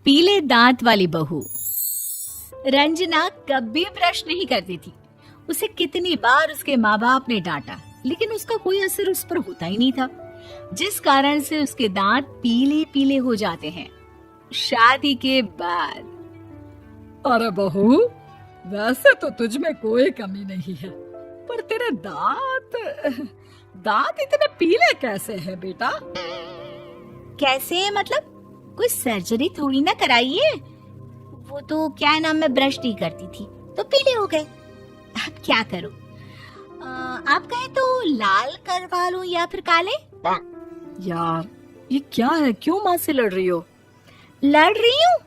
पीले दांत वाली बहू। रंजना कभी ब्रश नहीं करती थी। उसे कितनी बार उसके माँ बाप ने डांटा, लेकिन उसका कोई असर उस पर होता ही नहीं था, जिस कारण से उसके दांत पीले पीले हो जाते हैं। शादी के बाद। अरे बहू, वैसे तो तुझ में कोई कमी नहीं है, पर तेरे दांत इतने पीले कैसे हैं बेटा? कैसे मतलब? कोई सर्जरी थोड़ी ना कराइए। वो तो क्या नाम, मैं ब्रश नहीं करती थी तो पीले हो गए। अब क्या करूं? आप कहे तो लाल करवा लूं या फिर काले? यार ये क्या है, क्यों माँ से लड़ रही हो? लड़ रही हूँ?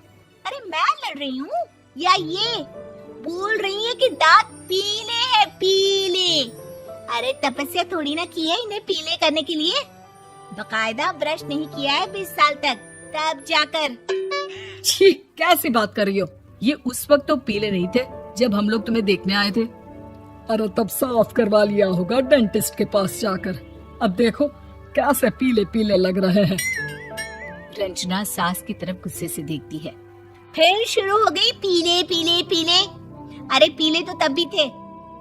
अरे मैं लड़ रही हूँ या ये बोल रही है कि दांत पीले हैं, पीले। अरे तपस्या थोड़ी ना की है इन्हें पीले करने के लिए। बकायदा ब्रश नहीं किया है 20 साल तक, तब जाकर। छी, कैसी बात कर रही हो? ये उस वक्त तो पीले नहीं थे जब हम लोग तुम्हें देखने आए थे। अरे तब साफ करवा लिया होगा डेंटिस्ट के पास जाकर। अब देखो कैसे पीले पीले लग रहे हैं। रंजना सास की तरफ गुस्से से देखती है। फिर शुरू हो गई पीले पीले पीले। अरे पीले तो तब भी थे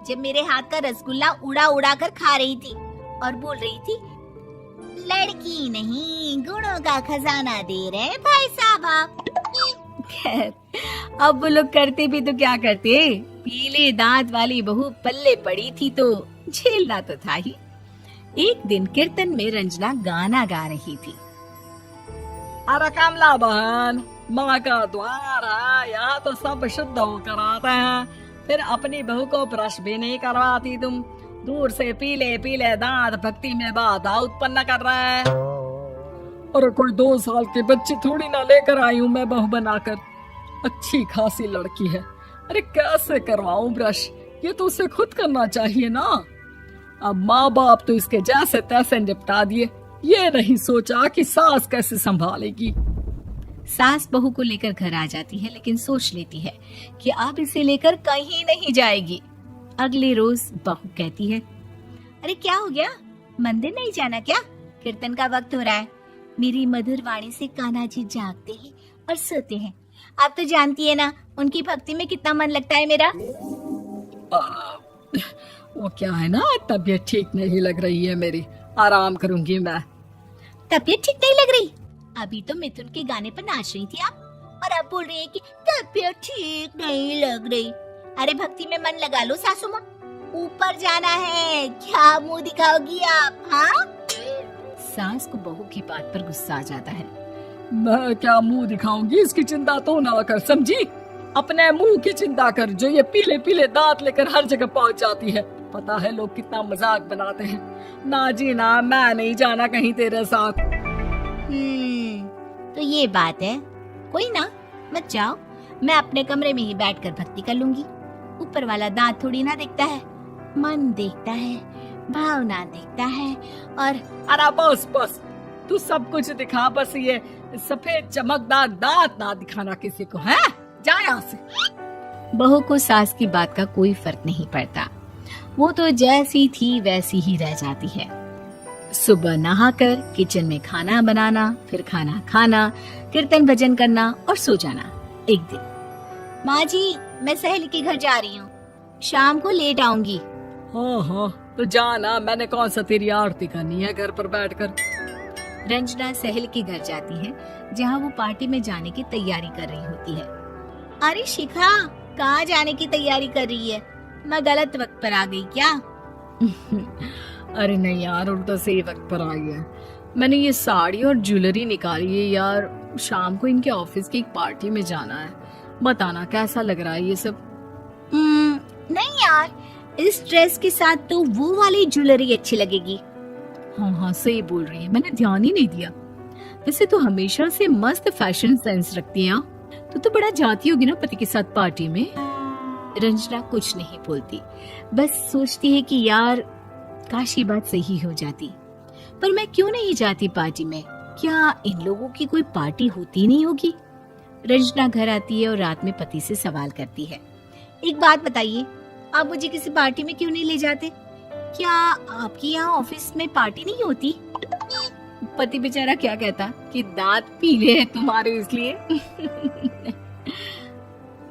जब मेरे हाथ का रसगुल्ला उड़ा उड़ा कर खा रही थी और बोल रही थी, लड़की नहीं गुणों का खजाना दे रहे भाई साहब आप। खैर, अब वो लोग करते भी तो क्या करते, पीले दांत वाली बहू पल्ले पड़ी थी तो झेलना तो था ही। एक दिन कीर्तन में रंजना गाना गा रही थी। अरे कमला बहन, माँ का द्वार है, यहाँ तो सब शुद्ध होकर आते हैं, फिर अपनी बहू को ब्रश भी नहीं करवाती तुम। दूर से पीले पीले दांत भक्ति में बाधा उत्पन्न कर रहा है। अरे कोई 2 साल के बच्चे थोड़ी ना लेकर आई हूँ मैं बहू बनाकर। अच्छी खासी लड़की है, अरे कैसे करवाऊं ब्रश? ये तो उसे खुद करना चाहिए ना। अब माँ बाप तो इसके जैसे तैसे निपटा दिए, ये नहीं सोचा कि सास कैसे संभालेगी। सास बहू को लेकर घर आ जाती है, लेकिन सोच लेती है कि अब इसे लेकर कहीं नहीं जाएगी। अगले रोज बहू कहती है, अरे क्या हो गया, मंदिर नहीं जाना क्या? कीर्तन का वक्त हो रहा है। मेरी मधुर वाणी से कान्हा जी जागते हैं और सोते हैं। आप तो जानती है ना उनकी भक्ति में कितना मन लगता है मेरा। वो क्या है ना, तबीयत ठीक नहीं लग रही है मेरी, आराम करूंगी मैं। तबीयत ठीक नहीं लग रही? अभी तो मिथुन के गाने पर नाच रही थी आप, और अब बोल रही है कि तबीयत ठीक नहीं लग रही। अरे भक्ति में मन लगा लो सासू माँ, ऊपर जाना है, क्या मुंह दिखाओगी आप? हाँ? सास को बहू की बात पर गुस्सा आ जाता है। मैं क्या मुंह दिखाऊंगी, इसकी चिंता तो ना कर, समझी? अपने मुंह की चिंता कर, जो ये पीले पीले दांत लेकर हर जगह पहुंच जाती है। पता है लोग कितना मजाक बनाते हैं। ना जी ना, मैं नहीं जाना कहीं तेरे साथ। तो ये बात है। कोई ना, मत जाओ, मैं अपने कमरे में ही बैठकर भक्ति कर लूंगी। ऊपर वाला दांत थोड़ी ना देखता है, मन देखता है, भावना देखता है। और अरे बस बस, तू सब कुछ दिखा, बस ये सफेद चमकदार दांत ना दिखाना किसी को, है? जा यहाँ से। बहू को सास की बात का कोई फर्क नहीं पड़ता, वो तो जैसी थी वैसी ही रह जाती है। सुबह नहाकर किचन में खाना बनाना, फिर खाना खाना, कीर्तन भजन करना और सो जाना। एक दिन, माँ जी मैं सहेली के घर जा रही हूँ, शाम को लेट आऊंगी। हाँ, तो जाना, मैंने कौन सा तेरी आरती करनी है घर पर बैठकर। रंजना सहेली के घर जाती है, जहाँ वो पार्टी में जाने की तैयारी कर रही होती है। अरे शिखा, कहाँ जाने की तैयारी कर रही है? मैं गलत वक्त पर आ गई क्या? अरे नहीं यार, उल्टा सही वक्त पर आई है। मैंने ये साड़ी और ज्वेलरी निकाली है यार, शाम को इनके ऑफिस की एक पार्टी में जाना है। बताना कैसा लग रहा है ये सब? नहीं यार, इस ड्रेस के साथ तो वो वाली ज्वेलरी अच्छी लगेगी। हाँ सही बोल रही है, मैंने ध्यान ही नहीं दिया। वैसे तो हमेशा से मस्त फैशन सेंस रखती है। तो बड़ा जाती होगी ना पति के साथ पार्टी में। रंजना कुछ नहीं बोलती, बस सोचती है कि यार काश ये बात सही हो जाती। पर मैं क्यों नहीं जाती पार्टी में? क्या इन लोगों की कोई पार्टी होती नहीं होगी? रंजना घर आती है और रात में पति से सवाल करती है, एक बात बताइए, आप मुझे किसी पार्टी में क्यों नहीं ले जाते? क्या आपकी यहाँ ऑफिस में पार्टी नहीं होती? पति बेचारा क्या कहता कि दांत पीले हैं तुम्हारे इसलिए।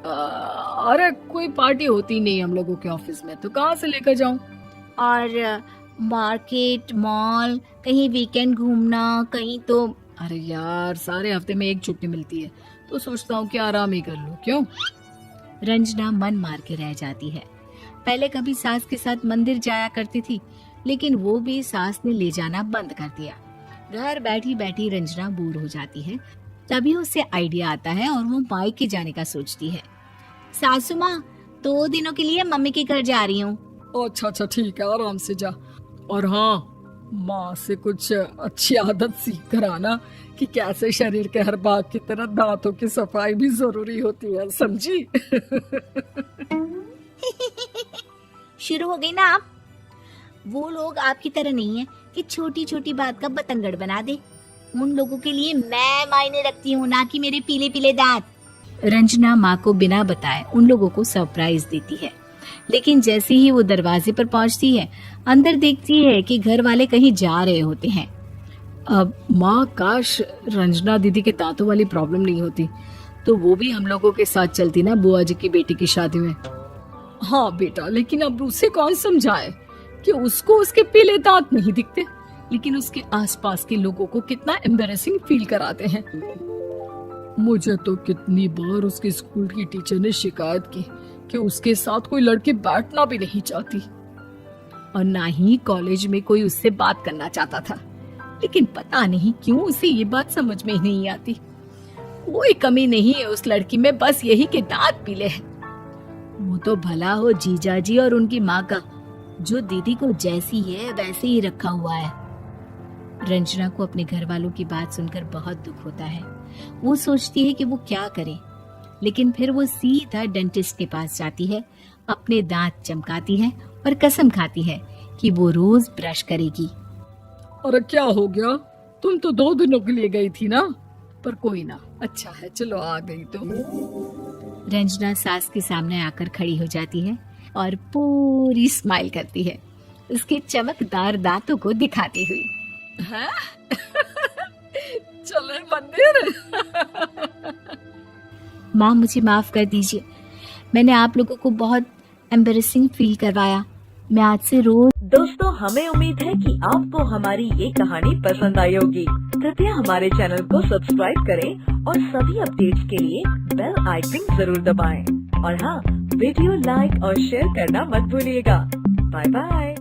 अरे कोई पार्टी होती नहीं हम लोगों के ऑफिस में, तो कहाँ से लेकर जाऊं? और मार्केट, मॉल, कहीं वीकेंड घूमना, कहीं तो। अरे यार सारे हफ्ते में एक छुट्टी मिलती है, तो सोचता हूँ कि आराम ही कर लूं। क्यों? रंजना मन मार के रह जाती है। पहले कभी सास के साथ मंदिर जाया करती थी, लेकिन वो भी सास ने ले जाना बंद कर दिया। घर बैठी बैठी रंजना बोर हो जाती है। तभी उसे आइडिया आता है और वो मायके जाने का सोचती है। सासू माँ, 2 दिनों के लिए मम्मी के घर जा रही हूँ। अच्छा ठीक है, आराम से जा। और हाँ, माँ से कुछ अच्छी आदत सीख कर आना कि कैसे शरीर के हर भाग की तरह दांतों की सफाई भी जरूरी होती है, समझी? शुरू हो गई ना आप। वो लोग आपकी तरह नहीं है कि छोटी छोटी बात का बतंगड़ बना दे। उन लोगों के लिए मैं मायने रखती हूँ, ना कि मेरे पीले पीले दांत। रंजना माँ को बिना बताए उन लोगों को सरप्राइज देती है, लेकिन जैसे ही वो दरवाजे पर पहुंचती है, अंदर देखती है कि घर वाले कहीं जा रहे होते हैं। अब माँ, काश रंजना दीदी के दांतों वाली प्रॉब्लम नहीं होती, तो वो भी हम लोगों के साथ चलती ना बुआ जी की बेटी की शादी में। हाँ बेटा, लेकिन अब उसे कौन समझाए कि उसको उसके पीले दांत नहीं दिखते, लेकिन उसके आसपास के लोगों को कितना एम्बैरेसिंग फील कराते हैं। मुझे तो कितनी बार उसके स्कूल की टीचर ने शिकायत की कि उसके साथ कोई लड़की बैठना भी नहीं चाहती, और ना ही कॉलेज में कोई उससे बात करना चाहता था। लेकिन पता नहीं क्यों उसे ये बात समझ में ही नहीं आती। कोई कमी नहीं है उस लड़की में, बस यही कि दांत पीले हैं। वो तो भला हो जीजा जी और उनकी माँ का, जो दीदी को जैसी है वैसे ही रखा हुआ है। रंजना को अपने घर वालों की बात सुनकर बहुत दुख होता है। वो सोचती है कि वो क्या करे, लेकिन फिर वो सीधा डेंटिस्ट के पास जाती है, अपने दांत चमकाती है और कसम खाती है कि वो रोज ब्रश करेगी। अरे क्या हो गया? तुम तो 2 दिनों के लिए गई थी ना, पर कोई ना, अच्छा है, चलो आ गई तो। रंजना सास के सामने आकर खड़ी हो जाती है और पूरी स्माइल करती है, उसके चमकदार दांतों को दिखाती हुई। हैं? चले मंदिर? माँ, मुझे माफ कर दीजिए, मैंने आप लोगों को बहुत एम्बैरेसिंग फील करवाया। मैं आज से रोज। दोस्तों, हमें उम्मीद है कि आपको हमारी ये कहानी पसंद आई होगी। कृपया हमारे चैनल को सब्सक्राइब करें और सभी अपडेट्स के लिए बेल आइकन जरूर दबाएं। और हाँ, वीडियो लाइक और शेयर करना मत भूलिएगा। Bye bye.